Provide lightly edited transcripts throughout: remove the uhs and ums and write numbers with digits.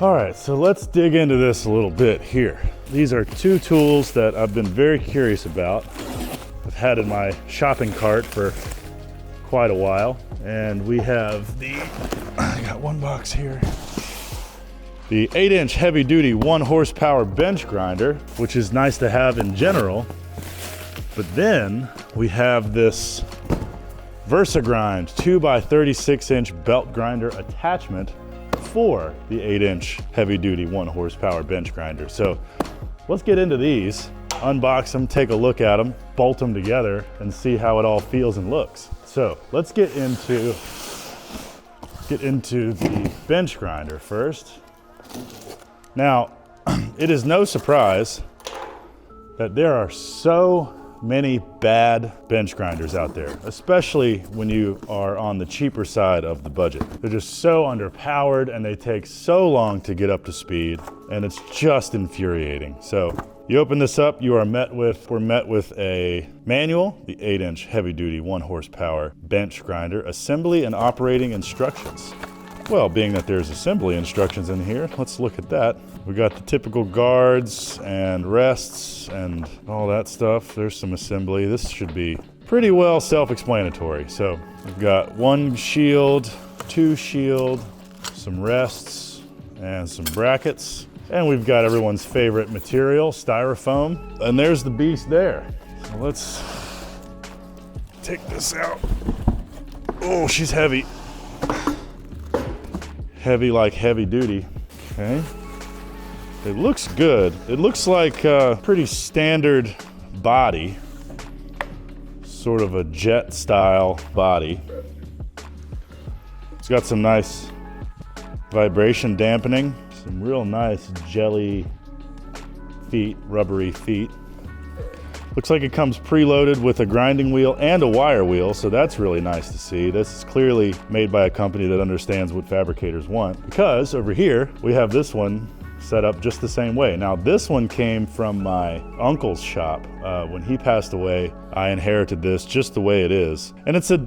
All right, so let's dig into this a little bit here. These are two tools that I've been very curious about. I've had in my shopping cart for quite a while. And we have I got one box here. The 8-inch heavy duty 1 horsepower bench grinder, which is nice to have in general. But then we have this VersaGrind 2x36-inch belt grinder attachment for the 8-inch heavy-duty 1 horsepower bench grinder. So let's get into these, unbox them, take a look at them, bolt them together, and see how it all feels and looks. So let's get into the bench grinder first. Now, it is no surprise that there are so many bad bench grinders out there, especially when you are on the cheaper side of the budget. They're just so underpowered and they take so long to get up to speed, and it's just infuriating. So you open this up, we're met with a manual, the 8-inch heavy-duty 1 horsepower bench grinder, assembly and operating instructions. Well, being that there's assembly instructions in here, let's look at that. We got the typical guards and rests and all that stuff. There's some assembly. This should be pretty well self-explanatory. So we've got 1 shield, 2 shield, some rests, and some brackets. And we've got everyone's favorite material, styrofoam. And there's the beast there. So let's take this out. Oh, she's heavy. Heavy like heavy duty. Okay. It looks good. It looks like a pretty standard body. Sort of a jet style body. It's got some nice vibration dampening. Some real nice jelly feet, rubbery feet. Looks like it comes preloaded with a grinding wheel and a wire wheel, so that's really nice to see. This is clearly made by a company that understands what fabricators want, because over here we have this one set up just the same way. Now this one came from my uncle's shop. When he passed away, I inherited this just the way it is. And it's a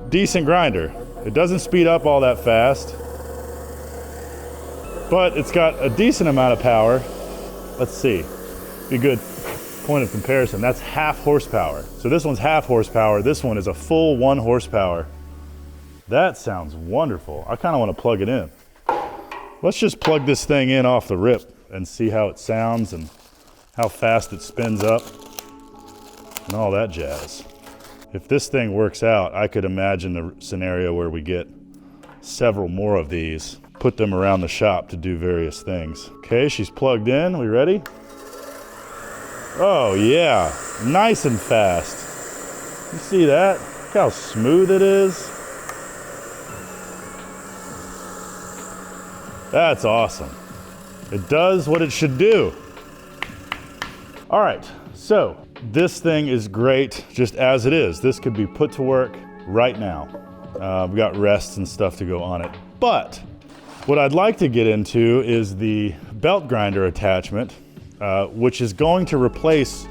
decent grinder. It doesn't speed up all that fast, but it's got a decent amount of power. Let's see, be a good point of comparison. That's half horsepower. So this one's half horsepower. This one is a full 1 horsepower. That sounds wonderful. I kind of want to plug it in. Let's just plug this thing in off the rip and see how it sounds and how fast it spins up and all that jazz. If this thing works out, I could imagine the scenario where we get several more of these, put them around the shop to do various things. Okay, she's plugged in. We ready? Oh yeah, nice and fast. You see that? Look how smooth it is. That's awesome. It does what it should do. All right, so this thing is great just as it is. This could be put to work right now. We've got rests and stuff to go on it. But what I'd like to get into is the belt grinder attachment, which is going to replace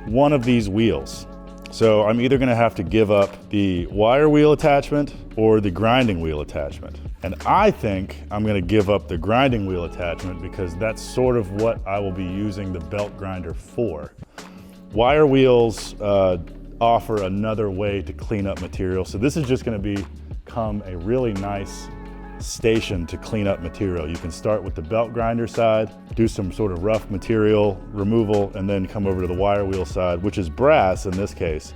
one of these wheels. So I'm either gonna have to give up the wire wheel attachment or the grinding wheel attachment. And I think I'm gonna give up the grinding wheel attachment because that's sort of what I will be using the belt grinder for. Wire wheels offer another way to clean up material. So this is just gonna become a really nice station to clean up material. You can start with the belt grinder side, do some sort of rough material removal, and then come over to the wire wheel side, which is brass in this case,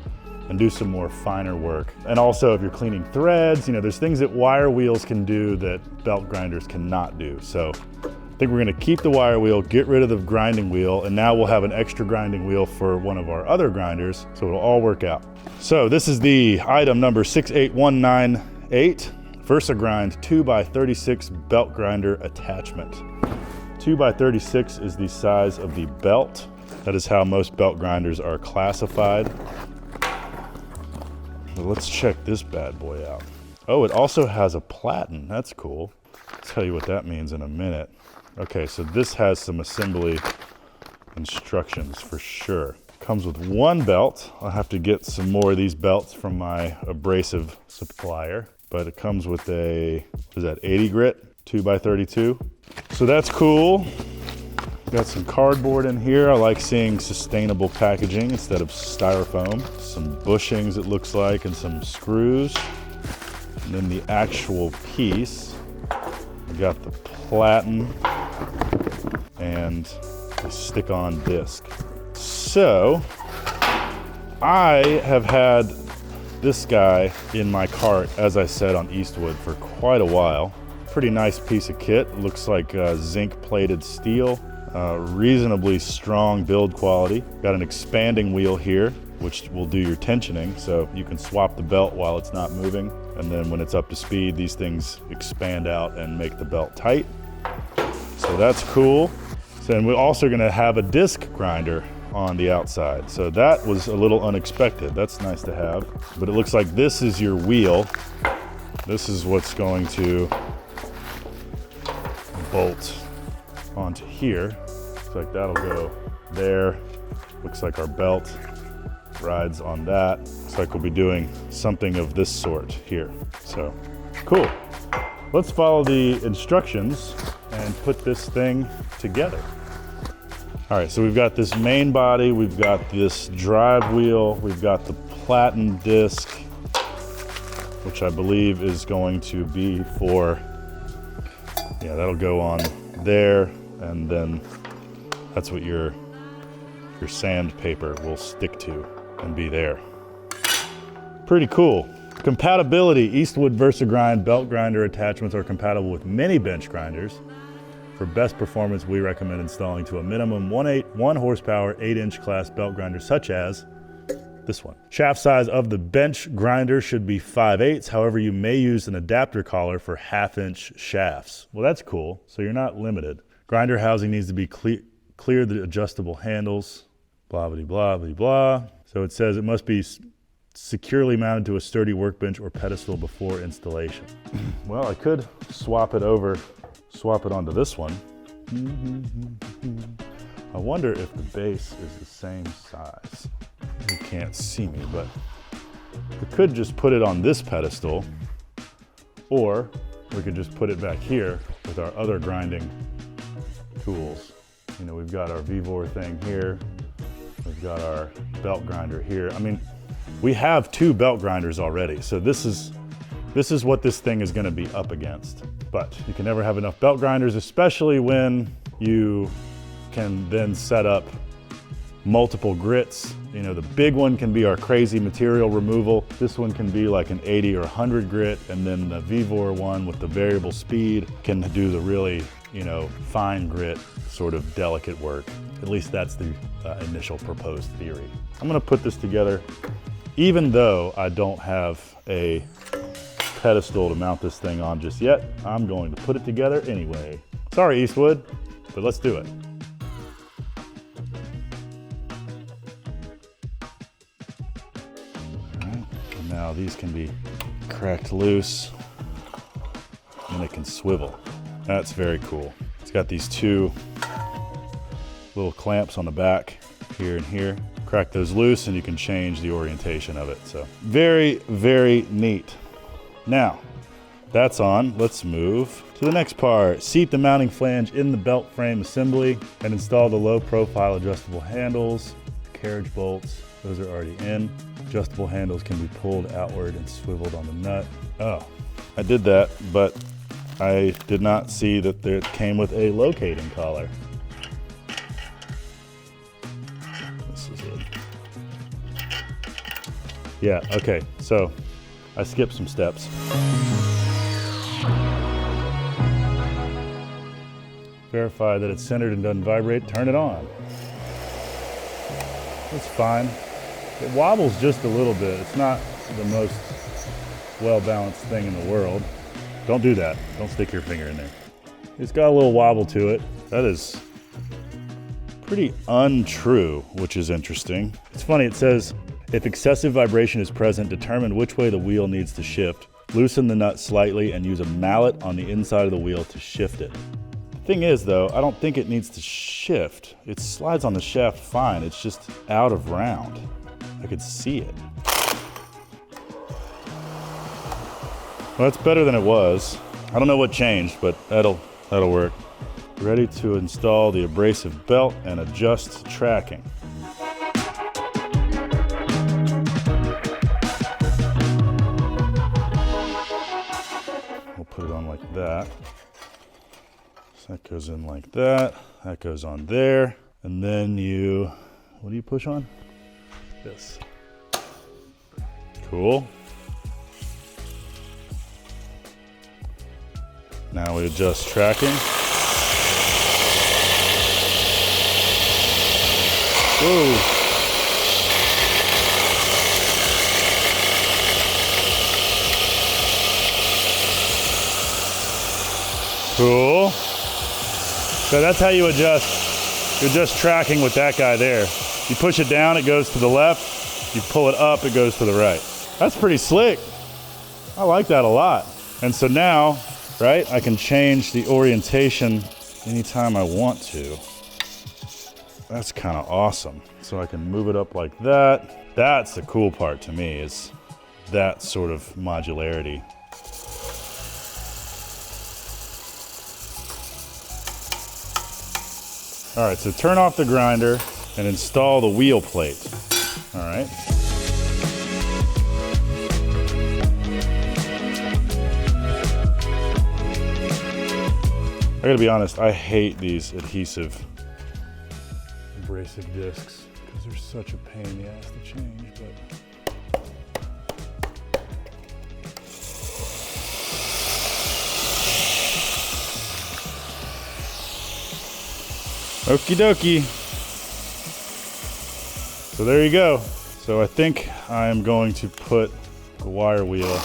and do some more finer work. And also if you're cleaning threads, there's things that wire wheels can do that belt grinders cannot do. So I think we're gonna keep the wire wheel, get rid of the grinding wheel, and now we'll have an extra grinding wheel for one of our other grinders, so it'll all work out. So this is the item number 68198. VersaGrind 2x36 belt grinder attachment. 2x36 is the size of the belt. That is how most belt grinders are classified. But let's check this bad boy out. Oh, it also has a Platen. That's cool. I'll tell you what that means in a minute. Okay, so this has some assembly instructions for sure. Comes with 1 belt. I'll have to get some more of these belts from my abrasive supplier. But it comes with a, what is that, 80 grit, 2x32. So So that's cool. Got some cardboard in here. I like seeing sustainable packaging instead of styrofoam. Some bushings it looks like, and some screws. And then the actual piece. I got the platen and the stick-on disc. So I have had this guy in my cart, as I said, on Eastwood for quite a while. Pretty nice piece of kit. Looks like zinc plated steel. Reasonably strong build quality. Got an expanding wheel here, which will do your tensioning, so you can swap the belt while it's not moving. And then when it's up to speed, these things expand out and make the belt tight. So that's cool. So, and we're also gonna have a disc grinder on the outside. So that was a little unexpected. That's nice to have. But it looks like this is your wheel. This is what's going to bolt onto here. Looks like that'll go there. Looks like our belt rides on that. Looks like we'll be doing something of this sort here. So cool. Let's follow the instructions and put this thing together. All right, so we've got this main body, we've got this drive wheel, we've got the platen disc, which I believe is going to be for, yeah, that'll go on there, and then that's what your sandpaper will stick to and be there. Pretty cool. Compatibility: Eastwood VersaGrind belt grinder attachments are compatible with many bench grinders. For best performance, we recommend installing to a minimum 1 horsepower, 8-inch class belt grinder, such as this one. Shaft size of the bench grinder should be 5/8. However, you may use an adapter collar for 1/2-inch shafts. Well, that's cool. So you're not limited. Grinder housing needs to be clear the adjustable handles, blah, blah, blah, blah, blah. So it says it must be securely mounted to a sturdy workbench or pedestal before installation. Well, I could swap it onto this one. I wonder if the base is the same size. You can't see me, but we could just put it on this pedestal, or we could just put it back here with our other grinding tools. You know, we've got our Vivor thing here. We've got our belt grinder here. I mean, we have 2 belt grinders already, so this is what this thing is going to be up against. But you can never have enough belt grinders, especially when you can then set up multiple grits. You know, the big one can be our crazy material removal. This one can be like an 80 or 100 grit, and then the Vivor one with the variable speed can do the really, you know, fine grit, sort of delicate work. At least that's the initial proposed theory. I'm gonna put this together, even though I don't have a pedestal to mount this thing on just yet. I'm going to put it together anyway. Sorry, Eastwood, but let's do it. All right, and now these can be cracked loose and it can swivel. That's very cool. It's got these 2 little clamps on the back here and here. Crack those loose and you can change the orientation of it. So very, very neat. Now, that's on. Let's move to the next part. Seat the mounting flange in the belt frame assembly and install the low profile adjustable handles, carriage bolts. Those are already in. Adjustable handles can be pulled outward and swiveled on the nut. Oh, I did that, but I did not see that it came with a locating collar. This is it. Yeah, okay, so I skipped some steps. Verify that it's centered and doesn't vibrate, turn it on. It's fine. It wobbles just a little bit. It's not the most well-balanced thing in the world. Don't do that. Don't stick your finger in there. It's got a little wobble to it. That is pretty untrue, which is interesting. It's funny, it says, if excessive vibration is present, determine which way the wheel needs to shift. Loosen the nut slightly and use a mallet on the inside of the wheel to shift it. The thing is though, I don't think it needs to shift. It slides on the shaft fine, it's just out of round. I could see it. Well, that's better than it was. I don't know what changed, but that'll work. Ready to install the abrasive belt and adjust tracking. We'll put it on like that. So that goes in like that. That goes on there. And then what do you push on? This. Cool. Now we adjust tracking. Whoa. Cool. So that's how you adjust tracking with that guy there. You push it down, it goes to the left. You pull it up, it goes to the right. That's pretty slick. I like that a lot. And so now, right, I can change the orientation anytime I want to. That's kind of awesome. So I can move it up like that. That's the cool part to me, is that sort of modularity. All right, so turn off the grinder and install the wheel plate. All right. I gotta be honest, I hate these abrasive discs because they're such a pain in the ass to change, but. Okie dokie. So there you go. So I think I'm going to put the wire wheel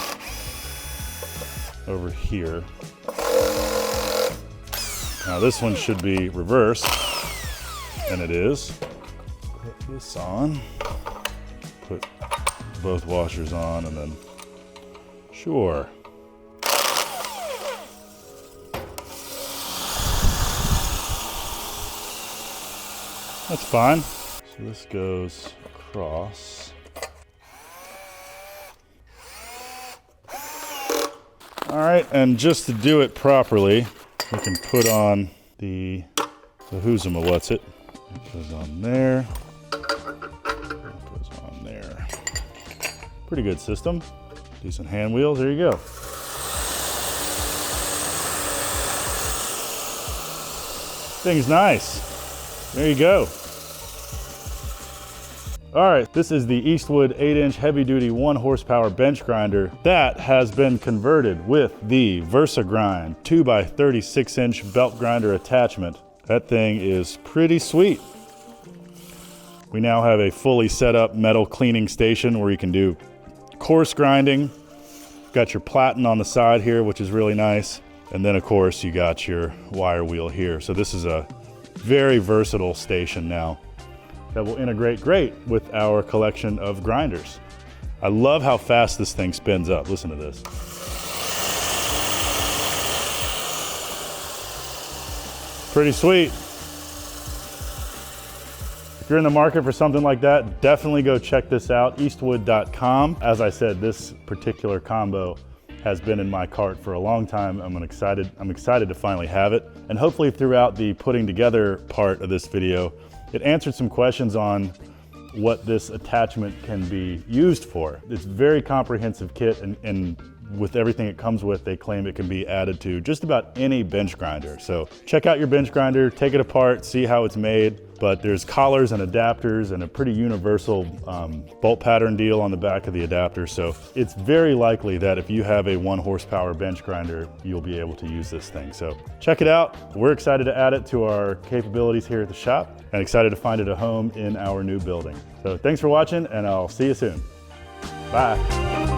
over here. Now this one should be reversed, and it is. Put this on, put both washers on, and then, sure. That's fine. So this goes across. All right, and just to do it properly, we can put on the whoozama what's it. It goes on there. It goes on there. Pretty good system. Decent hand wheels. There you go. Thing's nice. There you go. All right, this is the Eastwood 8-inch heavy-duty 1-horsepower bench grinder that has been converted with the VersaGrind 2x36-inch belt grinder attachment. That thing is pretty sweet. We now have a fully set up metal cleaning station where you can do coarse grinding. Got your Platen on the side here, which is really nice. And then of course you got your wire wheel here. So this is a very versatile station now that will integrate great with our collection of grinders. I love how fast this thing spins up. Listen to this. Pretty sweet. If you're in the market for something like that, definitely go check this out, eastwood.com. As I said, this particular combo has been in my cart for a long time. I'm excited to finally have it. And hopefully throughout the putting together part of this video, it answered some questions on what this attachment can be used for. It's a very comprehensive kit, and with everything it comes with, they claim it can be added to just about any bench grinder. So check out your bench grinder, take it apart, see how it's made. But there's collars and adapters and a pretty universal bolt pattern deal on the back of the adapter. So it's very likely that if you have a 1-horsepower bench grinder, you'll be able to use this thing. So check it out. We're excited to add it to our capabilities here at the shop and excited to find it a home in our new building. So thanks for watching, and I'll see you soon. Bye.